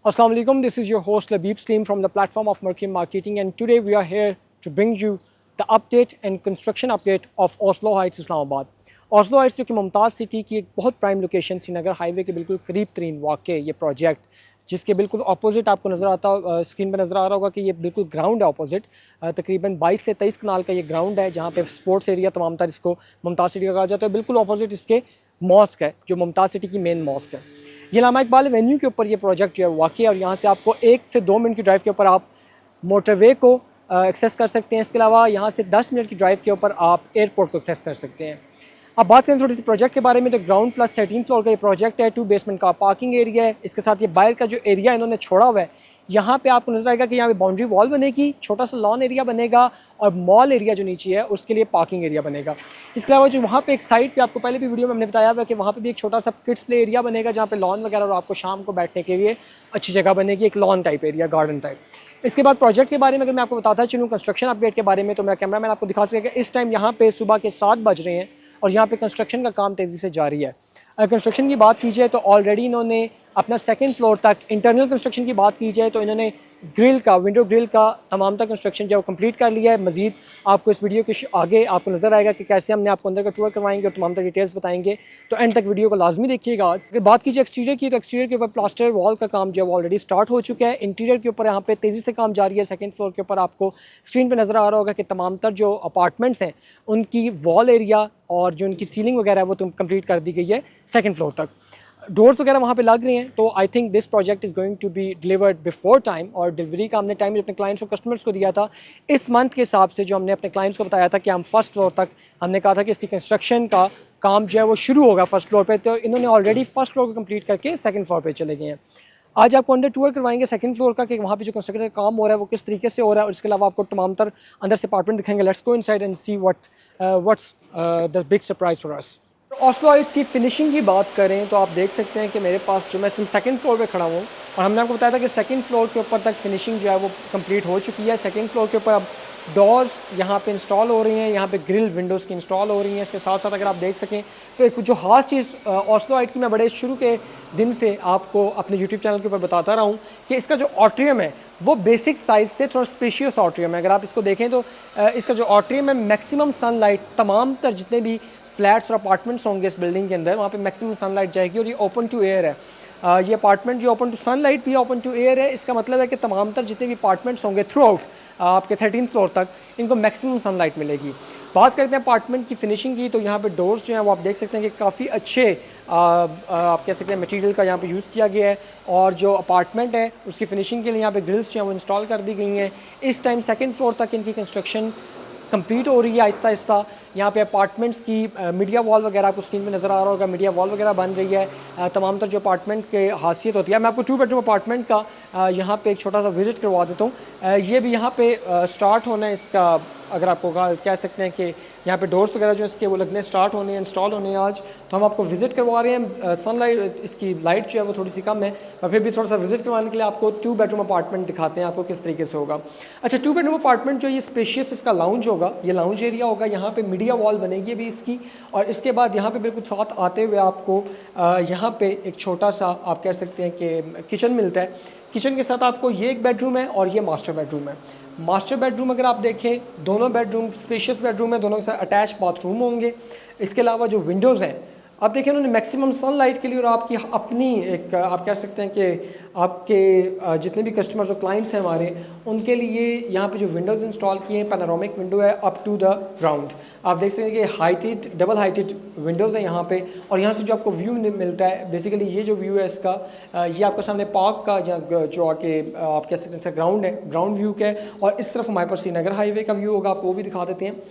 Assalamu alaikum, this is your host Labib Steam from the platform of Mercury Marketing, and today we are here to bring you the update and construction update of Oslo Heights Islamabad. Oslo Heights जो कि Mumtaz city की एक बहुत prime location Srinagar highway के बिल्कुल करीब तरीन वाक़ ये प्रोजेक्ट, जिसके बिल्कुल अपोजिट आपको नज़र आता स्क्रीन पर नज़र आ रहा होगा कि ये बिल्कुल ग्राउंड है अपोजिट। तकरीबन 22 से 23 कनाल का ये ग्राउंड है जहाँ पे स्पोर्ट्स एरिया तमाम तर इसको मुमताज़ सिटी का कहा जाता है। बिल्कुल अपोजिट इसके मॉस्क है जो मुमताज़ सिटी की मेन मॉस्क है। ये अल्लामा इकबाल एवेन्यू के ऊपर ये प्रोजेक्ट जो है वाक़ है और यहाँ से आपको 1 से 2 मिनट की ड्राइव के ऊपर आप मोटरवे को एक्सेस कर सकते हैं। इसके अलावा यहाँ से 10 मिनट की ड्राइव के ऊपर आप एयरपोर्ट को एक्सेस कर सकते हैं। अब बात करें थोड़ी सी प्रोजेक्ट के बारे में, तो ग्राउंड प्लस 13 फ्लोर का ये प्रोजेक्ट है। 2 बेसमेंट का पार्किंग एरिया है। इसके साथ ये बाहर का जो एरिया इन्होंने छोड़ा हुआ है, यहाँ पे आपको नजर आएगा कि यहाँ पे बाउंड्री वॉल बनेगी, छोटा सा लॉन एरिया बनेगा और मॉल एरिया जो नीचे है उसके लिए पार्किंग एरिया बनेगा। इसके अलावा जो वहाँ पे एक साइड पे आपको पहले भी वीडियो में हमने बताया हुआ है कि वहाँ पे भी एक छोटा सा किड्स प्ले एरिया बनेगा जहाँ पे लॉन वगैरह और आपको शाम को बैठने के लिए अच्छी जगह बनेगी, एक lawn type area, garden type. इसके बाद प्रोजेक्ट के बारे में अगर मैं आपको बताता चलूँ कंस्ट्रक्शन अपडेट के बारे में, तो मेरा कैमरामैन आपको दिखा सकेगा इस टाइम यहाँ पे सुबह के 7 बज रहे हैं और यहाँ पे कंस्ट्रक्शन का काम तेज़ी से जारी है। अगर कंस्ट्रक्शन की बात की जाए तो ऑलरेडी इन्होंने अपना 2nd फ्लोर तक, इंटरनल कंस्ट्रक्शन की बात की जाए तो इन्होंने ग्रिल का, विंडो ग्रिल का तमाम तक कंस्ट्रक्शन जो कंप्लीट कर लिया है। मज़ीद आपको इस वीडियो के आगे आपको नज़र आएगा कि कैसे हमने आपको अंदर का टूर करवाएंगे और तमाम तक डिटेल्स बताएंगे, तो एंड तक वीडियो को लाजमी देखिएगा। अगर बात कीजिए एक्सटीरियर की, तो एक्सटीरियर के ऊपर प्लास्टर वॉल का काम जो है वो ऑलरेडी स्टार्ट हो चुका है। इंटीरियर के ऊपर यहाँ पे तेज़ी से काम जारी है। 2nd फ्लोर के ऊपर आपको स्क्रीन पर नज़र आ रहा होगा कि तमाम तर जो अपार्टमेंट्स हैं उनकी वॉल एरिया और जो उनकी सीलिंग वगैरह है वो कंप्लीट कर दी गई है 2nd फ्लोर तक। डोर्स वगैरह वहाँ पे लग रहे हैं। तो I think this project is going to be delivered before time, और डिलीवरी का हमने टाइम अपने क्लाइंट्स और कस्टमर्स को दिया था इस मंथ के हिसाब से। जो हमने अपने क्लाइंट्स को बताया था कि हम 1st फ्लोर तक, हमने कहा था कि इसकी कंस्ट्रक्शन का काम जो है वो शुरू होगा 1st फ्लोर पे, तो इन्होंने ऑलरेडी 1st फ्लोर को कंप्लीट करके 2nd फ्लोर पे चले गए हैं। आज आपको अंडर टूर करवाएंगे 2nd फ्लोर का कि वहाँ पे जो कंस्ट्रक्शन का काम हो रहा है वो किस तरीके से हो रहा है, और इसके अलावा आपको तमाम तर अंदर से अपार्टमेंट दिखाएंगे। Let's go inside and see what's the big surprise for us. Oslo Heights की फिनिशिंग की बात करें तो आप देख सकते हैं कि मेरे पास जो मैं 2nd फ्लोर पे खड़ा हूँ, और हमने आपको बताया था कि 2nd फ्लोर के ऊपर तक फिनिशिंग जो है वो कंप्लीट हो चुकी है। 2nd फ्लोर के ऊपर अब डोर्स यहाँ पे इंस्टॉल हो रही हैं, यहाँ पे ग्रिल विंडोज़ की इंस्टॉल हो रही हैं। इसके साथ साथ अगर आप देख सकें तो एक जो ख़ास चीज़ ऑस्लो हाइट की मैं बड़े शुरू के दिन से आपको अपने यूट्यूब चैनल के ऊपर बताता रहा हूँ कि इसका जो ऑट्रियम है वो बेसिक साइज़ से थोड़ा स्पेशियस ऑट्रियम है। अगर आप इसको देखें तो इसका जो ऑट्रियम है, मैक्सिमम सनलाइट तमाम तर जितने भी फ्लैट्स और अपार्टमेंट्स होंगे इस बिल्डिंग के अंदर, वहाँ पे मैक्सिमम सनलाइट जाएगी, और ये ओपन टू एयर है। ये अपार्टमेंट जो ओपन टू सनलाइट भी ओपन टू एयर है। इसका मतलब है कि तमाम तर जितने भी अपार्टमेंट्स होंगे थ्रू आउट आपके 13th फ्लोर तक इनको मैक्सिमम सनलाइट मिलेगी। बात करते हैं अपार्टमेंट की फिनिशिंग की, तो यहाँ पे डोर्स जो हैं वो आप देख सकते हैं कि काफ़ी अच्छे आप कह सकते हैं मटेरियल का यहाँ पे यूज़ किया गया है, और जो अपार्टमेंट है उसकी फिनिशिंग के लिए यहाँ पे ग्रिल्स जो हैं वो इंस्टॉल कर दी गई हैं। इस टाइम 2nd फ्लोर तक इनकी कंस्ट्रक्शन कंप्लीट हो रही है आहिस्ता आहिस्ता। यहाँ पे अपार्टमेंट्स की मीडिया वॉल वगैरह आपको स्क्रीन पे नज़र आ रहा होगा, मीडिया वॉल वगैरह बन रही है। तमाम तर जो अपार्टमेंट के खासियत होती है, मैं आपको 2 बेडरूम अपार्टमेंट का यहाँ पे एक छोटा सा विज़िट करवा देता हूँ। ये भी यहाँ पे स्टार्ट होना है इसका, अगर आपको कह सकते हैं कि यहाँ पे डोर्स वगैरह जो इसके वो लगने स्टार्ट होने हैं, इंस्टॉल होने हैं आज, तो हम आपको विज़िट करवा रहे हैं। सनलाइट इसकी लाइट जो है वो थोड़ी सी कम है, पर फिर भी थोड़ा सा विज़िट करवाने के लिए आपको 2 बेडरूम अपार्टमेंट दिखाते हैं आपको किस तरीके से होगा। अच्छा, 2 बेडरूम अपार्टमेंट जो ये स्पेशियस इसका लाउंज होगा, ये लाउंज एरिया होगा, यहाँ पे मीडिया वॉल बनेगी अभी इसकी, और इसके बाद यहाँ पे बिल्कुल साथ आते हुए आपको यहाँ पे एक छोटा सा आप कह सकते हैं कि किचन मिलता है। किचन के साथ आपको ये एक बेडरूम है और ये मास्टर बेडरूम है। मास्टर बेडरूम अगर आप देखें, दोनों बेडरूम स्पेशियस बेडरूम है, दोनों के साथ अटैच बाथरूम होंगे। इसके अलावा जो विंडोज़ हैं अब देखें उन्होंने मैक्सिमम सनलाइट के लिए और आपकी अपनी एक आप कह सकते हैं कि आपके जितने भी कस्टमर्स और क्लाइंट्स हैं हमारे, उनके लिए यहाँ पे जो विंडोज़ इंस्टॉल किए हैं, पैनोरामिक विंडो है अप टू द ग्राउंड। आप देख सकते हैं कि हाइटेड, डबल हाइटेड विंडोज़ हैं यहाँ पे, और यहाँ से जो आपको व्यू मिलता है, बेसिकली ये जो व्यू है इसका, ये आपके सामने पार्क का जो आके आप कह सकते हैं ग्राउंड है, ग्राउंड व्यू का है, और इस तरफ हमारे पास श्रीनगर हाईवे का व्यू होगा, आपको वो भी दिखा देते हैं।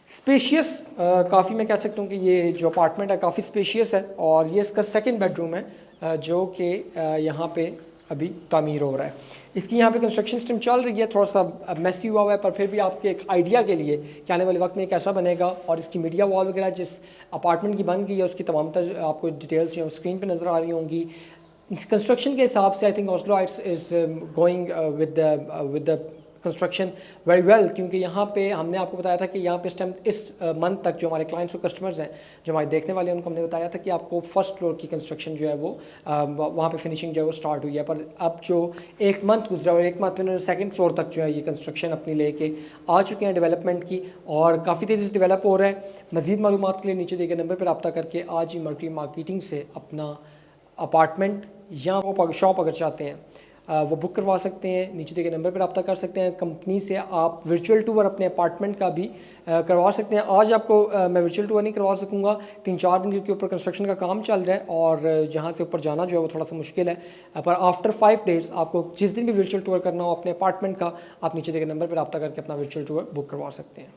स्पेशियस काफ़ी मैं कह सकता हूँ कि ये जो अपार्टमेंट है काफ़ी स्पेशियस है, और ये इसका 2nd बेडरूम है जो कि यहाँ पे अभी तामीर हो रहा है। इसकी यहाँ पे कंस्ट्रक्शन सिस्टम चल रही है, थोड़ा सा मैसी हुआ है, पर फिर भी आपके एक आइडिया के लिए कि आने वाले वक्त में कैसा बनेगा, और इसकी मीडिया वॉल वगैरह जिस अपार्टमेंट की बन गई है उसकी तमाम तर आपको डिटेल्स जो स्क्रीन पर नज़र आ रही होंगी। कंस्ट्रक्शन के हिसाब से I think Oslo Heights is going with the construction very well, क्योंकि यहाँ पे हमने आपको बताया था कि यहाँ पे इस मंथ तक जो हमारे क्लाइंट्स और कस्टमर्स हैं, जो हमारे देखने वाले हैं, उनको हमने बताया था कि आपको फर्स्ट फ्लोर की कंस्ट्रक्शन जो है वो वहाँ पे फिनिशिंग जो है वो स्टार्ट हुई है। पर अब जो एक मंथ गुजरा और एक मंथ में सेकंड फ्लोर तक जो है ये कंस्ट्रक्शन अपनी लेके आ चुके हैं डेवलपमेंट की, और काफ़ी तेज़ी से डेवलप हो रहा है। मज़ीद मालूमात के लिए नीचे दिए गए नंबर पर रब्ता करके आज ही मर्क्यूरी मार्केटिंग से अपना अपार्टमेंट या वो शॉप अगर चाहते हैं वो बुक करवा सकते हैं। नीचे दिए गए नंबर पर रब्ता कर सकते हैं। कंपनी से आप वर्चुअल टूर अपने अपार्टमेंट का भी करवा सकते हैं। आज आपको मैं वर्चुअल टूर नहीं करवा सकूँगा, 3-4 दिन के ऊपर कंस्ट्रक्शन का काम चल रहा है और जहाँ से ऊपर जाना जो है वो थोड़ा सा मुश्किल है। पर आफ्टर 5 डेज़ आपको जिस दिन भी वर्चुअल टूर करना हो अपने अपार्टमेंट का, आप नीचे दिए गए नंबर पर रब्ता करके अपना वर्चुअल टूर बुक करवा सकते हैं।